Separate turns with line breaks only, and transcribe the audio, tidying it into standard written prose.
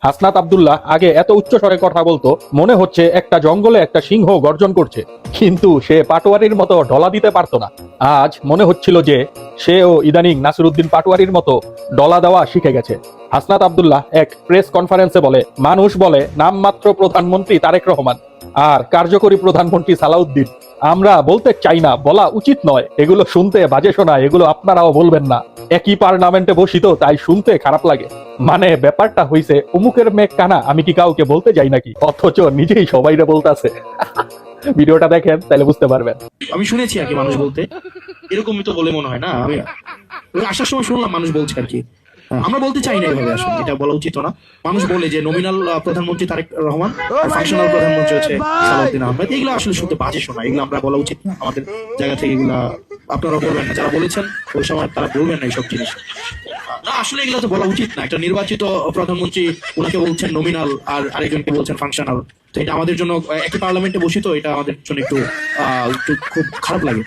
হাসনাত আব্দুল্লাহ আগে এত উচ্চ স্বরে কথা বলতো মনে হচ্ছে একটা জঙ্গলে একটা সিংহ গর্জন করছে, কিন্তু সে পাটোয়ারির মতো ঢলা দিতে পারতো না। আজ মনে হচ্ছিল যে সেও ইদানিং নাসিরুদ্দিন পাটোয়ারির মতো ডলা দেওয়া শিখে গেছে। হাসনাত আব্দুল্লাহ এক প্রেস কনফারেন্সে বলে, মানুষ বলে নামমাত্র প্রধানমন্ত্রী তারেক রহমান আর কার্যকরী প্রধানমন্ত্রী সালাউদ্দিন। আমরা বলতে চাই না, বলা উচিত নয়, এগুলো শুনতে বাজে শোনায়, এগুলো আপনারাও বলবেন না। একই পার্লামেন্টে বসিত, তাই শুনতে খারাপ লাগে। মানে ব্যাপারটা হইছে অমুকের মেঘ কানা, আমি কি কাউকে বলতে যাই নাকি, অথচ নিজেই সবাইরে বলতেছে। ভিডিওটা দেখেন তাহলে বুঝতে পারবেন।
আমি শুনেছি আর কি মানুষ বলতে, এরকমই তো বলে মনে হয় না। আমি আসার সময় শুনলাম মানুষ বলছে আর কি। আমরা বলতে চাই না এভাবে, আসলে এটা বলা উচিত না। মানুষ বলে যে নমিনাল প্রধানমন্ত্রী তারেক রহমান আর ফাংশনাল প্রধানমন্ত্রী হচ্ছে সালাউদ্দিন আহমেদ। এগুলো আসলে শুনতে বাজে শোনা, এগুলো আমরা বলা উচিত না আমাদের জায়গা থেকে। এগুলা আপনারা বলবেন না, যারা বলেছেন ওই সময় তারা বলবেন না এইসব জিনিস। না, আসলে এগুলো তো বলা উচিত না। একটা নির্বাচিত প্রধানমন্ত্রী, ওনাকে বলছেন নমিনাল আর আরেকজনকে বলছেন ফাংশনাল। তো এটা আমাদের জন্য, একই পার্লামেন্টে বসি তো, এটা আমাদের জন্য একটু খুব খারাপ লাগে।